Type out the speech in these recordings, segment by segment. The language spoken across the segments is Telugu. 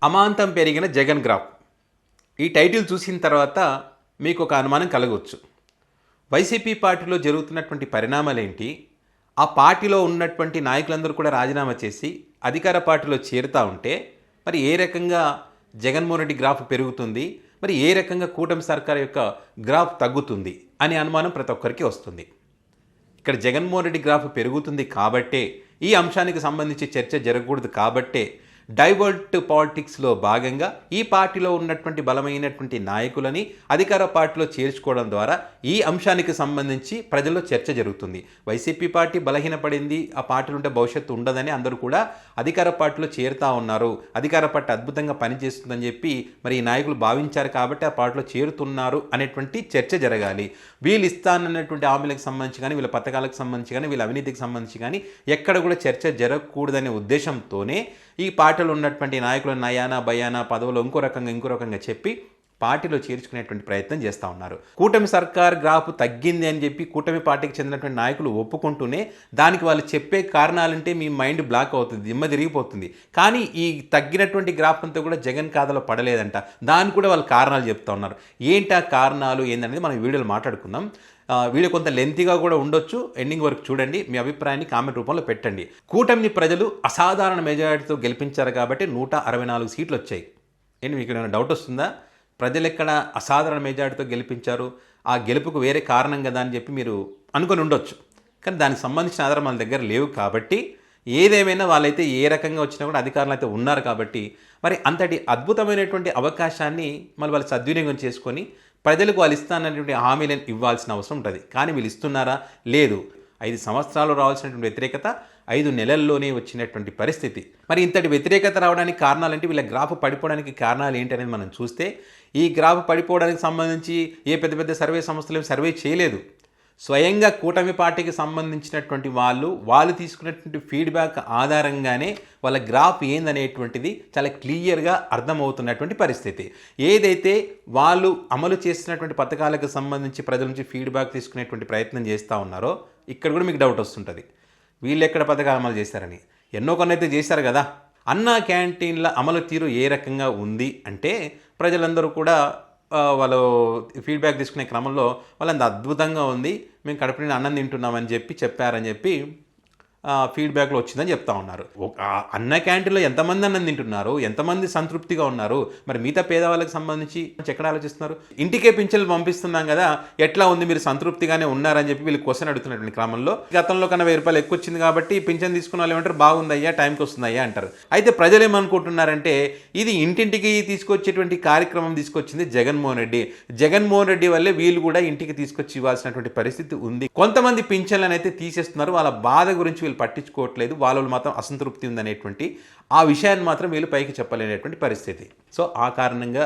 అమాంతం పెరిగిన జగన్ గ్రాఫ్. ఈ టైటిల్ చూసిన తర్వాత మీకు ఒక అనుమానం కలగవచ్చు. వైసీపీ పార్టీలో జరుగుతున్నటువంటి పరిణామాలేంటి, ఆ పార్టీలో ఉన్నటువంటి నాయకులందరూ కూడా రాజీనామా చేసి అధికార పార్టీలో చేరుతూ ఉంటే మరి ఏ రకంగా జగన్మోహన్ రెడ్డి గ్రాఫ్ పెరుగుతుంది, మరి ఏ రకంగా కూటమి సర్కార్ యొక్క గ్రాఫ్ తగ్గుతుంది అనే అనుమానం ప్రతి ఒక్కరికి వస్తుంది. ఇక్కడ జగన్మోహన్ రెడ్డి గ్రాఫ్ పెరుగుతుంది కాబట్టే, ఈ అంశానికి సంబంధించి చర్చ జరగకూడదు కాబట్టే డైవర్ట్ పాలిటిక్స్లో భాగంగా ఈ పార్టీలో ఉన్నటువంటి బలమైనటువంటి నాయకులని అధికార పార్టీలో చేర్చుకోవడం ద్వారా ఈ అంశానికి సంబంధించి ప్రజల్లో చర్చ జరుగుతుంది. వైసీపీ పార్టీ బలహీనపడింది, ఆ పార్టీలు ఉంటే భవిష్యత్తు ఉండదని అందరూ కూడా అధికార పార్టీలో చేరుతూ ఉన్నారు, అధికార పార్టీ అద్భుతంగా పనిచేస్తుందని చెప్పి మరి ఈ నాయకులు భావించారు కాబట్టి ఆ పార్టీలో చేరుతున్నారు అనేటువంటి చర్చ జరగాలి. వీళ్ళు ఇస్తానన్నటువంటి హామీలకు సంబంధించి కానీ, వీళ్ళ పథకాలకు సంబంధించి కానీ, వీళ్ళ అవినీతికి సంబంధించి కానీ ఎక్కడ కూడా చర్చ జరగకూడదనే ఉద్దేశంతోనే ఈ పార్టీలో ఉన్నటువంటి నాయకులు నయానా భయానా పదవులు ఇంకో రకంగా చెప్పి పార్టీలో చేర్చుకునేటువంటి ప్రయత్నం చేస్తూ ఉన్నారు. కూటమి సర్కార్ గ్రాఫ్ తగ్గింది అని చెప్పి కూటమి పార్టీకి చెందినటువంటి నాయకులు ఒప్పుకుంటూనే దానికి వాళ్ళు చెప్పే కారణాలంటే మీ మైండ్ బ్లాక్ అవుతుంది, దిమ్మ తిరిగిపోతుంది. కానీ ఈ తగ్గినటువంటి గ్రాఫ్ అంతా కూడా జగన్ ఖాతాలో పడలేదంట, దానికి కూడా వాళ్ళు కారణాలు చెప్తూ ఉన్నారు. ఏంటి ఆ కారణాలు ఏందనేది మనం వీడియోలో మాట్లాడుకుందాం. వీడియో కొంత లెంతీగా కూడా ఉండొచ్చు, ఎండింగ్ వరకు చూడండి, మీ అభిప్రాయాన్ని కామెంట్ రూపంలో పెట్టండి. కూటమిని ప్రజలు అసాధారణ మెజారిటీతో గెలిపించారు కాబట్టి 164 సీట్లు వచ్చాయి. ఏంటి మీకు ఏమైనా డౌట్ వస్తుందా? ప్రజలు ఎక్కడ అసాధారణ మెజారిటీతో గెలిపించారు, ఆ గెలుపుకు వేరే కారణం కదా అని చెప్పి మీరు అనుకొని ఉండొచ్చు. కానీ దానికి సంబంధించిన ఆధారం మన దగ్గర లేవు కాబట్టి ఏదేమైనా వాళ్ళైతే ఏ రకంగా వచ్చినా కూడా అధికారులు అయితే ఉన్నారు కాబట్టి మరి అంతటి అద్భుతమైనటువంటి అవకాశాన్ని మళ్ళీ వాళ్ళు సద్వినియోగం చేసుకొని ప్రజలకు వాళ్ళు ఇస్తానన్నటువంటి హామీలను ఇవ్వాల్సిన అవసరం ఉంటుంది. కానీ వీళ్ళు ఇస్తున్నారా? లేదు. 5 సంవత్సరాలు రావాల్సినటువంటి వ్యతిరేకత 5 నెలల్లోనే వచ్చినటువంటి పరిస్థితి. మరి ఇంతటి వ్యతిరేకత రావడానికి కారణాలంటే వీళ్ళ గ్రాఫ్ పడిపోవడానికి కారణాలు ఏంటి అనేది మనం చూస్తే, ఈ గ్రాఫ్ పడిపోవడానికి సంబంధించి ఏ పెద్ద పెద్ద సర్వే సంస్థలు సర్వే చేయలేదు. స్వయంగా కూటమి పార్టీకి సంబంధించినటువంటి వాళ్ళు తీసుకున్నటువంటి ఫీడ్బ్యాక్ ఆధారంగానే వాళ్ళ గ్రాఫ్ ఏందనేటువంటిది చాలా క్లియర్గా అర్థమవుతున్నటువంటి పరిస్థితి. ఏదైతే వాళ్ళు అమలు చేస్తున్నటువంటి పథకాలకు సంబంధించి ప్రజల నుంచి ఫీడ్బ్యాక్ తీసుకునేటువంటి ప్రయత్నం చేస్తూ ఉన్నారో ఇక్కడ కూడా మీకు డౌట్ వస్తుంటుంది, వీళ్ళు ఎక్కడ పథకాలు అమలు చేశారని. ఎన్నో కొన్ని అయితే చేశారు కదా. అన్నా క్యాంటీన్ల అమలు తీరు ఏ రకంగా ఉంది అంటే ప్రజలందరూ కూడా వాళ్ళు ఫీడ్బ్యాక్ తీసుకునే క్రమంలో వాళ్ళంత అద్భుతంగా ఉంది, మేము కడుపు నిండా అన్నం తింటున్నామని చెప్పారని చెప్పి ఫీడ్బ్యాక్లో వచ్చిందని చెప్తా ఉన్నారు. అన్న క్యాంటీన్లో ఎంతమంది అన్నం తింటున్నారు, ఎంతమంది సంతృప్తిగా ఉన్నారు, మరి మిగతా పేదవాళ్ళకి సంబంధించి ఎక్కడ ఆలోచిస్తున్నారు? ఇంటికే పింఛన్లు పంపిస్తున్నాం కదా, ఎట్లా ఉంది, మీరు సంతృప్తిగానే ఉన్నారని చెప్పి వీళ్ళు క్వశ్చన్ అడుగుతున్నటువంటి క్రమంలో గతంలో కన్నా 1000 రూపాయలు ఎక్కువ వచ్చింది కాబట్టి పింఛన్ తీసుకున్న వాళ్ళు ఏమంటారు, బాగుందయ్యా, టైంకి వస్తుందయ్యా అంటారు. అయితే ప్రజలు ఏమనుకుంటున్నారంటే ఇది ఇంటింటికి తీసుకొచ్చేటువంటి కార్యక్రమం తీసుకొచ్చింది జగన్మోహన్ రెడ్డి వల్లే వీళ్ళు కూడా ఇంటికి తీసుకొచ్చి ఇవ్వాల్సినటువంటి పరిస్థితి ఉంది. కొంతమంది పింఛన్లను అయితే తీసేస్తున్నారు, వాళ్ళ బాధ గురించి పట్టించుకోవట్లేదు, వాళ్ళు మాత్రం అసంతృప్తి ఉందనేటువంటి ఆ విషయాన్ని మాత్రం వీళ్ళు పైకి చెప్పలేనటువంటి పరిస్థితి. సో ఆ కారణంగా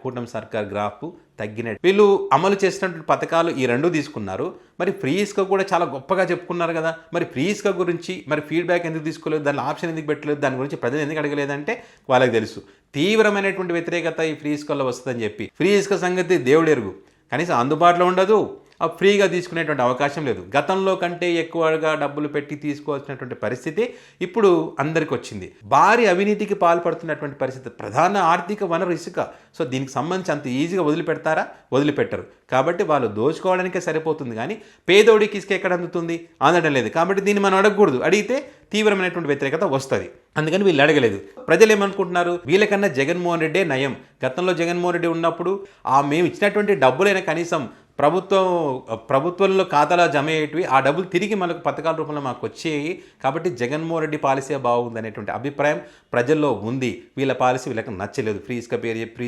కూటమి సర్కార్ గ్రాఫ్ తగ్గినట్టు. వీళ్ళు అమలు చేసినటువంటి పథకాలు ఈ 2 తీసుకున్నారు. మరి ఫ్రీ ఇసుక కూడా చాలా గొప్పగా చెప్పుకున్నారు కదా. మరి ఫ్రీ ఇసుక గురించి మరి ఫీడ్బ్యాక్ ఎందుకు తీసుకోలేదు, దాని ఆప్షన్ ఎందుకు పెట్టలేదు, దాని గురించి ప్రజలు ఎందుకు అడగలేదంటే వాళ్ళకి తెలుసు తీవ్రమైనటువంటి వ్యతిరేకత ఈ ఫ్రీ ఇసుకల్లో వస్తుందని చెప్పి. ఫ్రీ ఇసుక సంగతి దేవుడెరుగు, కనీసం అందుబాటులో ఉండదు, ఫ్రీగా తీసుకునేటువంటి అవకాశం లేదు. గతంలో కంటే ఎక్కువగా డబ్బులు పెట్టి తీసుకోవాల్సినటువంటి పరిస్థితి ఇప్పుడు అందరికి వచ్చింది. భారీ అవినీతికి పాల్పడుతున్నటువంటి పరిస్థితి. ప్రధాన ఆర్థిక వనరు ఇసుక. సో దీనికి సంబంధించి అంత ఈజీగా వదిలిపెడతారా? వదిలిపెట్టరు. కాబట్టి వాళ్ళు దోచుకోవడానికే సరిపోతుంది, కానీ పేదోడికి ఇసుక ఎక్కడ అందుతుంది? అందడం లేదు. కాబట్టి దీన్ని మనం అడగకూడదు, అడిగితే తీవ్రమైనటువంటి వ్యతిరేకత వస్తుంది. అందుకని వీళ్ళు అడగలేదు. ప్రజలు ఏమనుకుంటున్నారు, వీళ్ళకన్నా జగన్మోహన్ రెడ్డే నయం. గతంలో జగన్మోహన్ రెడ్డి ఉన్నప్పుడు మేము ఇచ్చినటువంటి డబ్బులైనా కనీసం ప్రభుత్వంలో ఖాతాలో జమ అయ్యేటివి, ఆ డబ్బులు తిరిగి మనకు పథకాల రూపంలో మాకు వచ్చేవి. కాబట్టి జగన్మోహన్ రెడ్డి పాలసీ బాగుంది అనేటువంటి అభిప్రాయం ప్రజల్లో ఉంది. వీళ్ళ పాలసీ వీళ్ళకి నచ్చలేదు. ఫ్రీ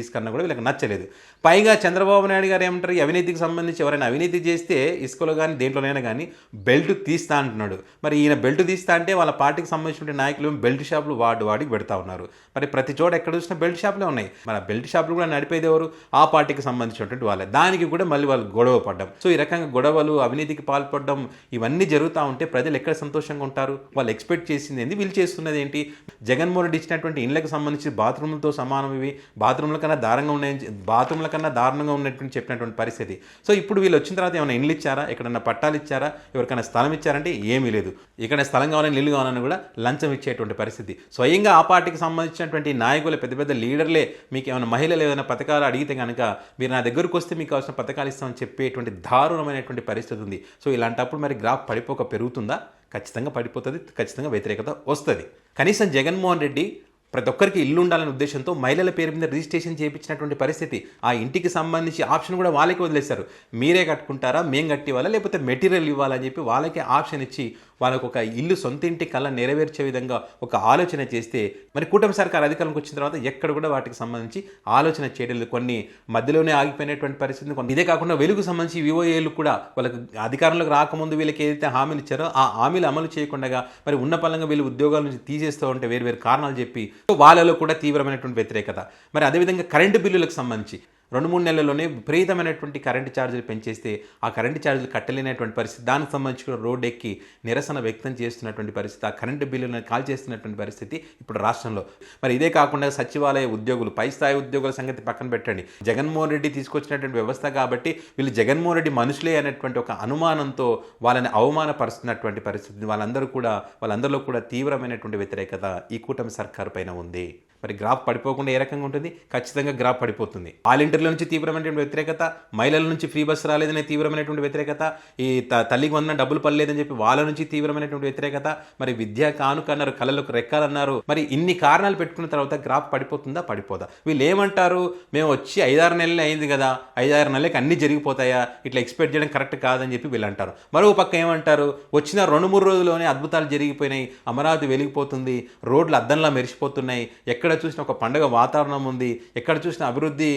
ఇసుక అన్న కూడా వీళ్ళకి నచ్చలేదు. పైగా చంద్రబాబు నాయుడు గారు ఏమంటారు, అవినీతికి సంబంధించి ఎవరైనా అవినీతి చేస్తే ఇసుకలో కానీ దేంట్లోనైనా కానీ బెల్ట్ తీస్తా అంటున్నాడు. మరి ఈయన బెల్ట్ తీస్తా అంటే వాళ్ళ పార్టీకి సంబంధించిన నాయకులు బెల్ట్ షాపులు వాడికి పెడతా ఉన్నారు. మరి ప్రతి చోట ఎక్కడ చూసినా బెల్ట్ షాపులే ఉన్నాయి. మరి ఆ బెల్ట్ షాపులు కూడా నడిపేది ఎవరు? ఆ పార్టీకి సంబంధించినటువంటి వాళ్ళే. దానికి కూడా మళ్ళీ వాళ్ళు గొడవ పడ్డం. సో ఈ రకంగా గొడవలు, అవినీతికి పాల్పడడం ఇవన్నీ జరుగుతూ ఉంటే ప్రజలు ఎక్కడ సంతోషంగా ఉంటారు? వాళ్ళు ఎక్స్పెక్ట్ చేసింది ఏంటి, వీళ్ళు చేస్తున్నది ఏంటి? జగన్మోహన్ రెడ్డి ఇచ్చినటువంటి ఇళ్లకు సంబంధించి బాత్రూమ్లతో సమానం, ఇవి బాత్రూమ్ల కన్నా దారుణంగా ఉన్నటువంటి చెప్పినటువంటి పరిస్థితి. సో ఇప్పుడు వీళ్ళు వచ్చిన తర్వాత ఏమైనా ఇండ్లు ఇచ్చారా, ఎక్కడన్నా పట్టాలు ఇచ్చారా, ఎవరికైనా స్థలం ఇచ్చారంటే ఏమీ లేదు. ఇక్కడ స్థలం కావాలని, ఇల్లు కావాలని కూడా లంచం ఇచ్చేటువంటి పరిస్థితి. స్వయంగా ఆ పార్టీకి సంబంధించినటువంటి నాయకులు, పెద్ద పెద్ద లీడర్లే మీకు ఏమైనా మహిళలు ఏదైనా పథకాలు అడిగితే కనుక మీరు నా దగ్గరకు వస్తే మీకు కావాల్సిన పథకాలు ఇస్తామని చెప్పేటువంటి దారుణమైనటువంటి పరిస్థితి ఉంది. సో ఇలాంటప్పుడు మరి గ్రాఫ్ పడిపోక పెరుగుతుందా? ఖచ్చితంగా పడిపోతుంది, ఖచ్చితంగా వ్యతిరేకత వస్తుంది. కనీసం జగన్మోహన్ రెడ్డి ప్రతి ఒక్కరికి ఇల్లు ఉండాలనే ఉద్దేశంతో మహిళల పేరు మీద రిజిస్ట్రేషన్ చేయించినటువంటి పరిస్థితి. ఆ ఇంటికి సంబంధించి ఆప్షన్ కూడా వాళ్ళకి వదిలేశారు. మీరే కట్టుకుంటారా, మేం కట్టివ్వాలా, లేకపోతే మెటీరియల్ ఇవ్వాలని చెప్పి వాళ్ళకి ఆప్షన్ ఇచ్చి వాళ్ళకు ఒక ఇల్లు, సొంత ఇంటి కళ నెరవేర్చే విధంగా ఒక ఆలోచన చేస్తే మరి కూటమి సర్కార్ అధికారంలోకి వచ్చిన తర్వాత ఎక్కడ కూడా వాటికి సంబంధించి ఆలోచన చేయడం లేదు. కొన్ని మధ్యలోనే ఆగిపోయినటువంటి పరిస్థితి. ఇదే కాకుండా వెలుగు సంబంధించి వివోఏలు కూడా వాళ్ళకి అధికారంలోకి రాకముందు వీళ్ళకి ఏదైతే హామీలు ఇచ్చారో ఆ హామీలు అమలు చేయకుండా మరి ఉన్న పలంగా వీళ్ళు ఉద్యోగాల నుంచి తీసేస్తూ ఉంటే వేరు కారణాలు చెప్పి వాళ్ళలో కూడా తీవ్రమైనటువంటి వ్యతిరేకత. మరి అదేవిధంగా కరెంటు బిల్లులకు సంబంధించి 2-3 నెలల్లోనే విపరీతమైనటువంటి కరెంటు ఛార్జీలు పెంచేస్తే ఆ కరెంటు ఛార్జీలు కట్టలేనటువంటి పరిస్థితి. దానికి సంబంధించి కూడా రోడ్డు ఎక్కి నిరసన వ్యక్తం చేస్తున్నటువంటి పరిస్థితి. ఆ కరెంటు బిల్లులను కాల్ చేస్తున్నటువంటి పరిస్థితి ఇప్పుడు రాష్ట్రంలో. మరి ఇదే కాకుండా సచివాలయ ఉద్యోగులు, పై స్థాయి ఉద్యోగుల సంగతి పక్కన పెట్టండి. జగన్మోహన్ రెడ్డి తీసుకొచ్చినటువంటి వ్యవస్థ కాబట్టి వీళ్ళు జగన్మోహన్ రెడ్డి మనుషులే అనేటువంటి ఒక అనుమానంతో వాళ్ళని అవమానపరుస్తున్నటువంటి పరిస్థితి. వాళ్ళందరిలో కూడా తీవ్రమైనటువంటి వ్యతిరేకత ఈ కూటమి సర్కారు పైన ఉంది. మరి గ్రాఫ్ పడిపోకుండా ఏ రకంగా ఉంటుంది? ఖచ్చితంగా గ్రాఫ్ పడిపోతుంది. వాలంటీర్ల నుంచి తీవ్రమైనటువంటి వ్యతిరేకత, మహిళల నుంచి ఫ్రీ బస్సు రాలేదనే తీవ్రమైనటువంటి వ్యతిరేకత, ఈ తల్లికి వందన డబ్బులు పడలేదని చెప్పి వాళ్ళ నుంచి తీవ్రమైనటువంటి వ్యతిరేకత, మరి విద్యా కానుక అన్నారు, కళలకు రెక్కాలన్నారు. మరి ఇన్ని కారణాలు పెట్టుకున్న తర్వాత గ్రాఫ్ పడిపోతుందా, పడిపోదా? వీళ్ళు ఏమంటారు, మేము వచ్చి 5-6 నెలలు అయింది కదా, 5-6 నెలలకి అన్నీ జరిగిపోతాయా, ఇట్లా ఎక్స్పెక్ట్ చేయడం కరెక్ట్ కాదని చెప్పి వీళ్ళు అంటారు. మరో పక్క ఏమంటారు, వచ్చిన 2-3 రోజుల్లోనే అద్భుతాలు జరిగిపోయినాయి, అమరావతి వెలిగిపోతుంది, రోడ్లు అద్దంలా మెరిసిపోతున్నాయి, ఎక్కడ చూసిన ఒక పండుగ వాతావరణం ఉంది, ఎక్కడ చూసిన అభివృద్ధి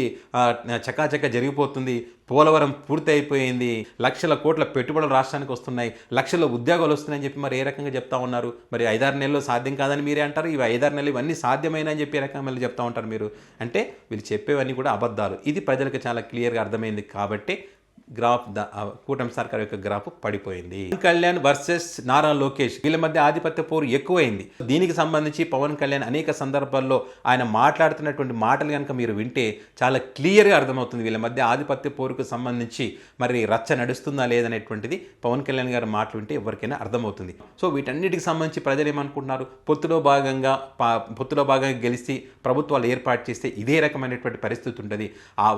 చకాచక జరిగిపోతుంది, పోలవరం పూర్తి అయిపోయింది, లక్షల కోట్ల పెట్టుబడులు రాష్ట్రానికి వస్తున్నాయి, లక్షల ఉద్యోగాలు వస్తున్నాయని చెప్పి మరి ఏ రకంగా చెప్తా ఉన్నారు? మరి 5-6 నెలల్లో సాధ్యం కాదని మీరే అంటారు, ఇవి 5-6 నెలలు ఇవన్నీ సాధ్యమైన అని చెప్పి ఏ రకంగా మళ్ళీ చెప్తా ఉంటారు మీరు. అంటే వీళ్ళు చెప్పేవన్నీ కూడా అబద్ధాలు. ఇది ప్రజలకు చాలా క్లియర్గా అర్థమైంది కాబట్టి గ్రాఫ్ కూటమి సర్కార్ యొక్క గ్రాఫ్ పడిపోయింది. పవన్ కళ్యాణ్ వర్సెస్ నారా లోకేష్, వీళ్ళ మధ్య ఆధిపత్య పోరు ఎక్కువైంది. దీనికి సంబంధించి పవన్ కళ్యాణ్ అనేక సందర్భాల్లో ఆయన మాట్లాడుతున్నటువంటి మాటలు కనుక మీరు వింటే చాలా క్లియర్గా అర్థమవుతుంది వీళ్ళ మధ్య ఆధిపత్య పోరుకు సంబంధించి మరి రచ్చ నడుస్తుందా లేదనేటువంటిది పవన్ కళ్యాణ్ గారి మాటలు వింటే ఎవరికైనా అర్థమవుతుంది. సో వీటన్నిటికి సంబంధించి ప్రజలు ఏమనుకుంటున్నారు, పొత్తులో భాగంగా గెలిచి ప్రభుత్వాలు ఏర్పాటు చేస్తే ఇదే రకమైనటువంటి పరిస్థితి ఉంటుంది.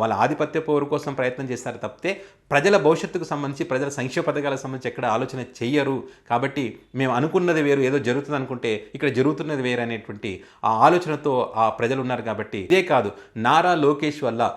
వాళ్ళ ఆధిపత్య పోరు కోసం ప్రయత్నం చేస్తారు తప్పితే ప్రజల భవిష్యత్తుకు సంబంధించి, ప్రజల సంక్షేమ పథకాలకు సంబంధించి ఎక్కడ ఆలోచన చెయ్యరు. కాబట్టి మేము అనుకున్నది వేరు, ఏదో జరుగుతుంది అనుకుంటే ఇక్కడ జరుగుతున్నది వేరు అనేటువంటి ఆ ఆలోచనతో ఆ ప్రజలు ఉన్నారు. కాబట్టి ఇదే కాదు, నారా లోకేష్ వల్ల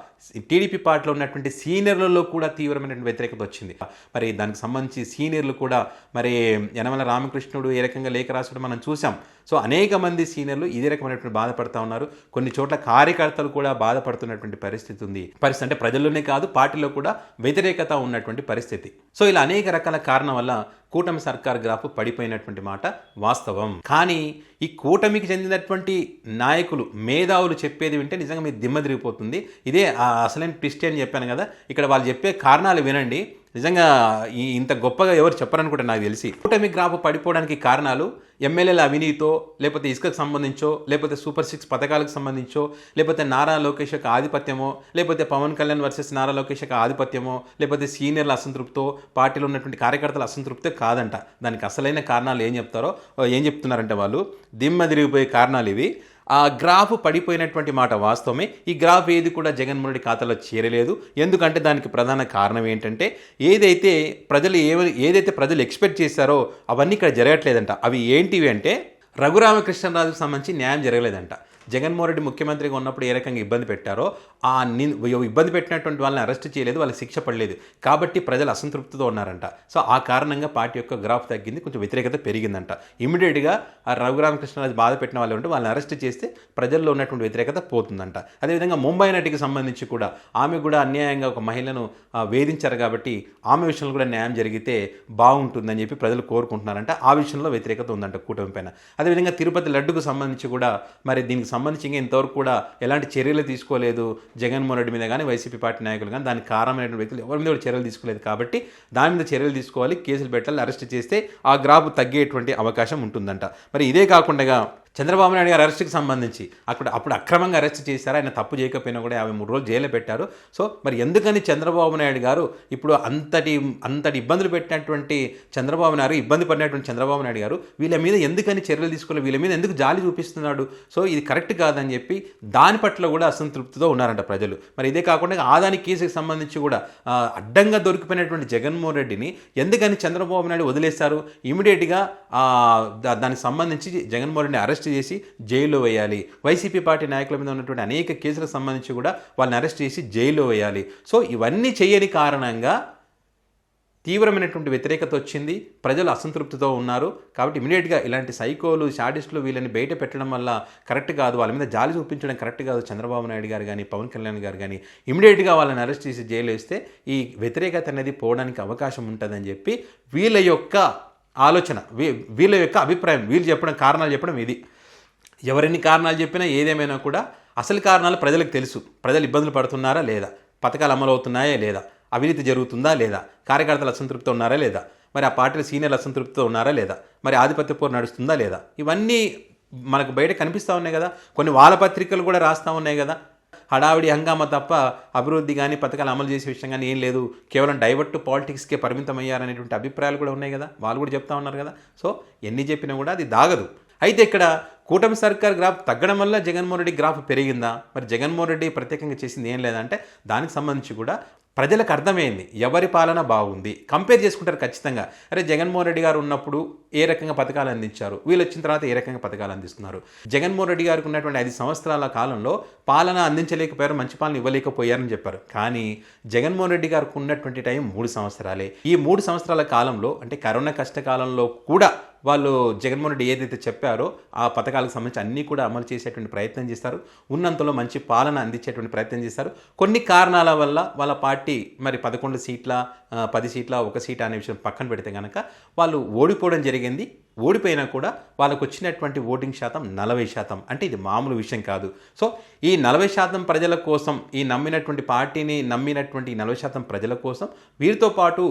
టీడీపీ పార్టీలో ఉన్నటువంటి సీనియర్లలో కూడా తీవ్రమైనటువంటి వ్యతిరేకత వచ్చింది. మరి దానికి సంబంధించి సీనియర్లు కూడా మరి యనమల రామకృష్ణుడు ఏ రకంగా లేఖ రాసడం మనం చూసాం. సో అనేక మంది సీనియర్లు ఇదే రకమైనటువంటి బాధపడుతూ ఉన్నారు. కొన్ని చోట్ల కార్యకర్తలు కూడా బాధపడుతున్నటువంటి పరిస్థితి ఉంది. అంటే ప్రజల్లోనే కాదు, పార్టీలో కూడా వ్యతిరేకత ఉన్నటువంటి పరిస్థితి. సో ఇలా అనేక రకాల కారణం వల్ల కూటమి సర్కార్ గ్రాఫ్ పడిపోయినటువంటి మాట వాస్తవం. కానీ ఈ కూటమికి చెందినటువంటి నాయకులు, మేధావులు చెప్పేది వింటే నిజంగా మీ దిమ్మ తిరిగిపోతుంది. ఇదే అసలైన ట్విస్ట్ అని చెప్పాను కదా, ఇక్కడ వాళ్ళు చెప్పే కారణాలు వినండి. నిజంగా ఇంత గొప్పగా ఎవరు చెప్పరనుకుంటే నాకు తెలిసి. కూటమి గ్రాఫ్ పడిపోవడానికి కారణాలు ఎమ్మెల్యేల అవినీతో, లేకపోతే ఇసుకకు సంబంధించో, లేకపోతే సూపర్ 6 పథకాలకు సంబంధించో, లేకపోతే నారా లోకేష్ యొక్క ఆధిపత్యమో, లేకపోతే పవన్ కళ్యాణ్ వర్సెస్ నారా లోకేష్ యొక్క ఆధిపత్యమో, లేకపోతే సీనియర్ల అసంతృప్తో, పార్టీలో ఉన్నటువంటి కార్యకర్తల అసంతృప్తే కాదంట. దానికి అసలైన కారణాలు ఏం చెప్తున్నారంటే వాళ్ళు దిమ్మ తిరిగిపోయే కారణాలు ఇవి. ఆ గ్రాఫ్ పడిపోయినటువంటి మాట వాస్తవమే. ఈ గ్రాఫ్ ఏది కూడా జగన్మోహన్ రెడ్డి ఖాతాలో చేరలేదు. ఎందుకంటే దానికి ప్రధాన కారణం ఏంటంటే ఏదైతే ప్రజలు ఎక్స్పెక్ట్ చేశారో అవన్నీ ఇక్కడ జరగట్లేదంట. అవి ఏంటివి అంటే రఘురామకృష్ణరాజుకు సంబంధించి న్యాయం జరగలేదంట. జగన్మోహన్ రెడ్డి ముఖ్యమంత్రిగా ఉన్నప్పుడు ఏ రకంగా ఇబ్బంది పెట్టారో ఇబ్బంది పెట్టినటువంటి వాళ్ళని అరెస్ట్ చేయలేదు, వాళ్ళకి శిక్ష పడలేదు. కాబట్టి ప్రజలు అసంతృప్తితో ఉన్నారంట. సో ఆ కారణంగా పార్టీ యొక్క గ్రాఫ్ తగ్గింది, కొంచెం వ్యతిరేకత పెరిగిందంట. ఇమీడియట్గా ఆ రఘురామకృష్ణరాజు బాధ పెట్టిన వాళ్ళు ఉంటే వాళ్ళని అరెస్ట్ చేస్తే ప్రజల్లో ఉన్నటువంటి వ్యతిరేకత పోతుందంట. అదేవిధంగా ముంబై నటికి సంబంధించి కూడా ఆమె కూడా అన్యాయంగా ఒక మహిళను వేధించారు కాబట్టి ఆమె విషయంలో కూడా న్యాయం జరిగితే బాగుంటుందని చెప్పి ప్రజలు కోరుకుంటున్నారంట. ఆ విషయంలో వ్యతిరేకత ఉందంట కూటమి పైన. అదేవిధంగా తిరుపతి లడ్డుకు సంబంధించి కూడా మరి దీనికి సంబంధించి ఇంకా ఇంతవరకు కూడా ఎలాంటి చర్యలు తీసుకోలేదు జగన్మోహన్ రెడ్డి మీద కానీ వైసీపీ పార్టీ నాయకులు కానీ దానికి కారణమైనటువంటి వ్యక్తులు ఎవరి మీద కూడా చర్యలు తీసుకోలేదు కాబట్టి దాని మీద చర్యలు తీసుకోవాలి, కేసులు పెట్టాలి, అరెస్ట్ చేస్తే ఆ గ్రాఫ్ తగ్గేటువంటి అవకాశం ఉంటుందంట. మరి ఇదే కాకుండా చంద్రబాబు నాయుడు గారు అరెస్ట్కి సంబంధించి అప్పుడు అక్రమంగా అరెస్ట్ చేశారు, ఆయన తప్పు చేయకపోయినా కూడా 53 రోజులు జైల్లో పెట్టారు. సో మరి ఎందుకని చంద్రబాబు నాయుడు గారు ఇప్పుడు అంతటి ఇబ్బందులు పెట్టినటువంటి చంద్రబాబు నాయుడు, ఇబ్బంది పడినటువంటి చంద్రబాబు నాయుడు గారు వీళ్ళ మీద ఎందుకని చర్యలు తీసుకోవాలి, వీళ్ళ మీద ఎందుకు జాలి చూపిస్తున్నాడు, సో ఇది కరెక్ట్ కాదని చెప్పి దాని పట్ల కూడా అసంతృప్తితో ఉన్నారంట ప్రజలు. మరి ఇదే కాకుండా ఆదాని కేసుకి సంబంధించి కూడా అడ్డంగా దొరికిపోయినటువంటి జగన్మోహన్ రెడ్డిని ఎందుకని చంద్రబాబు నాయుడు వదిలేస్తారు, ఇమీడియట్గా దానికి సంబంధించి జగన్మోహన్ రెడ్డిని అరెస్ట్ చేసి జైల్లో వేయాలి, వైసీపీ పార్టీ నాయకుల మీద ఉన్నటువంటి అనేక కేసులకు సంబంధించి కూడా వాళ్ళని అరెస్ట్ చేసి జైల్లో వేయాలి. సో ఇవన్నీ చేయని కారణంగా తీవ్రమైనటువంటి వ్యతిరేకత వచ్చింది, ప్రజలు అసంతృప్తితో ఉన్నారు. కాబట్టి ఇమీడియట్గా ఇలాంటి సైకోలు, షాడిస్టులు వీళ్ళని బయట పెట్టడం వల్ల కరెక్ట్ కాదు, వాళ్ళ మీద జాలి చూపించడం కరెక్ట్ కాదు. చంద్రబాబు నాయుడు గారు కానీ పవన్ కళ్యాణ్ గారు కానీ ఇమీడియట్గా వాళ్ళని అరెస్ట్ చేసి జైలు వేస్తే ఈ వ్యతిరేకత అనేది పోవడానికి అవకాశం ఉంటుందని చెప్పి వీళ్ళ యొక్క ఆలోచన, వీళ్ళ యొక్క అభిప్రాయం, వీళ్ళు చెప్పడం, కారణాలు చెప్పడం ఇది. ఎవరెన్ని కారణాలు చెప్పినా ఏదేమైనా కూడా అసలు కారణాలు ప్రజలకు తెలుసు. ప్రజలు ఇబ్బందులు పడుతున్నారా లేదా, పథకాలు అమలు అవుతున్నాయా లేదా, అవినీతి జరుగుతుందా లేదా, కార్యకర్తలు అసంతృప్తితో ఉన్నారా లేదా, మరి ఆ పార్టీల సీనియర్లు అసంతృప్తితో ఉన్నారా లేదా, మరి ఆధిపత్య పోరు నడుస్తుందా లేదా, ఇవన్నీ మనకు బయట కనిపిస్తూ ఉన్నాయి కదా. కొన్ని వాళ్ళ పత్రికలు కూడా రాస్తూ ఉన్నాయి కదా. హడావిడి హంగామా తప్ప అభివృద్ధి కానీ పథకాలు అమలు చేసే విషయం కానీ ఏం లేదు, కేవలం డైవర్ట్ పాలిటిక్స్కే పరిమితం అయ్యారనేటువంటి అభిప్రాయాలు కూడా ఉన్నాయి కదా, వాళ్ళు కూడా చెప్తా ఉన్నారు కదా. సో ఎన్ని చెప్పినా కూడా అది దాగదు. అయితే ఇక్కడ కూటమి సర్కార్ గ్రాఫ్ తగ్గడం వల్ల జగన్మోహన్ రెడ్డి గ్రాఫ్ పెరిగిందా, మరి జగన్మోహన్ రెడ్డి ప్రత్యేకంగా చేసింది ఏం లేదంటే దానికి సంబంధించి కూడా ప్రజలకు అర్థమైంది ఎవరి పాలన బాగుంది. కంపేర్ చేసుకుంటారు ఖచ్చితంగా. అరే జగన్మోహన్ రెడ్డి గారు ఉన్నప్పుడు ఏ రకంగా పథకాలు అందించారు, వీళ్ళు వచ్చిన తర్వాత ఏ రకంగా పథకాలు అందిస్తున్నారు. జగన్మోహన్ రెడ్డి గారికి ఉన్నటువంటి 5 సంవత్సరాల కాలంలో పాలన అందించలేకపోయారు, మంచి పాలన ఇవ్వలేకపోయారని చెప్పారు. కానీ జగన్మోహన్ రెడ్డి గారికి ఉన్నటువంటి టైం 3 సంవత్సరాలే. ఈ 3 సంవత్సరాల కాలంలో అంటే కరోనా కష్టకాలంలో కూడా వాళ్ళు జగన్మోహన్ రెడ్డి ఏదైతే చెప్పారో ఆ పథకాలకు సంబంధించి అన్నీ కూడా అమలు చేసేటువంటి ప్రయత్నం చేస్తారు, ఉన్నంతలో మంచి పాలన అందించేటువంటి ప్రయత్నం చేస్తారు. కొన్ని కారణాల వల్ల వాళ్ళ పార్టీ మరి 11 సీట్ల 10 సీట్ల 1 సీట్ అనే విషయం పక్కన పెడితే కనుక వాళ్ళు ఓడిపోవడం జరిగింది. ఓడిపోయినా కూడా వాళ్ళకు వచ్చినటువంటి ఓటింగ్ శాతం 40%. అంటే ఇది మామూలు విషయం కాదు. సో ఈ 40% ప్రజల కోసం, ఈ నమ్మినటువంటి పార్టీని నమ్మినటువంటి 40% ప్రజల కోసం, వీరితో పాటు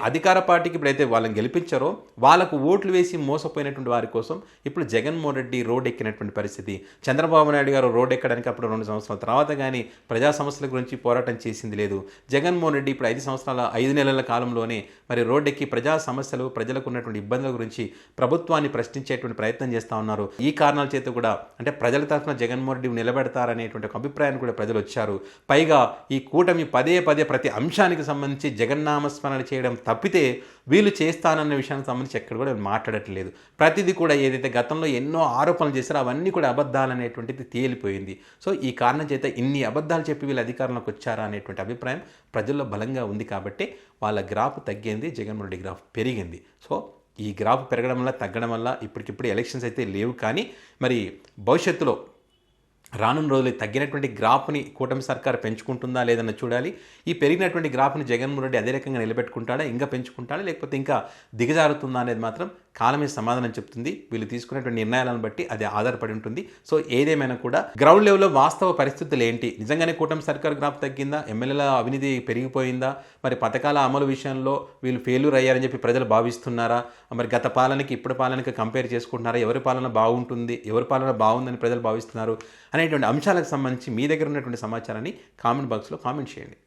అధికార పార్టీకి ఇప్పుడైతే వాళ్ళని గెలిపించారో వాళ్ళకు ఓట్లు వేసి మోసపోయినటువంటి వారి కోసం ఇప్పుడు జగన్మోహన్ రెడ్డి రోడ్ ఎక్కినటువంటి పరిస్థితి. చంద్రబాబు నాయుడు గారు రోడ్ ఎక్కడానికి అప్పుడు 2 సంవత్సరాల తర్వాత కానీ ప్రజా సమస్యల గురించి పోరాటం చేసింది లేదు. జగన్మోహన్ రెడ్డి ఇప్పుడు 5 నెలల కాలంలోనే మరి రోడ్ ఎక్కి ప్రజా సమస్యలు, ప్రజలకు ఉన్నటువంటి ఇబ్బందుల గురించి ప్రభుత్వాన్ని ప్రశ్నించేటువంటి ప్రయత్నం చేస్తూ ఉన్నారు. ఈ కారణాల చేత కూడా అంటే ప్రజల తరఫున జగన్మోహన్ రెడ్డి నిలబెడతారనేటువంటి ఒక అభిప్రాయాన్ని కూడా ప్రజలు వచ్చారు. పైగా ఈ కూటమి పదే ప్రతి అంశానికి సంబంధించి జగన్నామస్మరణ చేయడం తప్పితే వీళ్ళు చేస్తానన్న విషయానికి సంబంధించి ఎక్కడ కూడా మాట్లాడట్లేదు. ప్రతిదీ కూడా ఏదైతే గతంలో ఎన్నో ఆరోపణలు చేశారో అవన్నీ కూడా అబద్ధాలనేటువంటిది తేలిపోయింది. సో ఈ కారణం చేత ఇన్ని అబద్ధాలు చెప్పి వీళ్ళు అధికారంలోకి వచ్చారా అనేటువంటి అభిప్రాయం ప్రజల్లో బలంగా ఉంది. కాబట్టి వాళ్ళ గ్రాఫ్ తగ్గింది, జగన్మోహన్ రెడ్డి గ్రాఫ్ పెరిగింది. సో ఈ గ్రాఫ్ పెరగడం వల్ల తగ్గడం వల్ల ఇప్పటికిప్పుడు ఎలక్షన్స్ అయితే లేవు. కానీ మరి భవిష్యత్తులో రానున్న రోజులు తగ్గినటువంటి గ్రాఫ్ని కూటమి సర్కారు పెంచుకుంటుందా లేదన్న చూడాలి. ఈ పెరిగినటువంటి గ్రాఫ్ని జగన్మోహన్ రెడ్డి అదే రకంగా నిలబెట్టుకుంటాడా, ఇంకా పెంచుకుంటాడా, లేకపోతే ఇంకా దిగజారుతుందా అనేది మాత్రం కాలమే సమాధానం చెప్తుంది. వీళ్ళు తీసుకునేటువంటి నిర్ణయాలను బట్టి అది ఆధారపడి ఉంటుంది. సో ఏదేమైనా కూడా గ్రౌండ్ లెవెల్లో వాస్తవ పరిస్థితులు ఏంటి, నిజంగానే కూటమి సర్కార్ గ్రాఫ్ తగ్గిందా, ఎమ్మెల్యేల అవినీతి పెరిగిపోయిందా, మరి పథకాల అమలు విషయంలో వీళ్ళు ఫెయిల్యూర్ అయ్యారని చెప్పి ప్రజలు భావిస్తున్నారా, మరి గత పాలనకి ఇప్పుడు పాలనకి కంపేర్ చేసుకుంటున్నారా, ఎవరి పాలన బాగుంటుంది, ఎవరి పాలన బాగుందని ప్రజలు భావిస్తున్నారు అనేటువంటి అంశాలకు సంబంధించి మీ దగ్గర ఉన్నటువంటి సమాచారాన్ని కామెంట్ బాక్స్లో కామెంట్ చేయండి.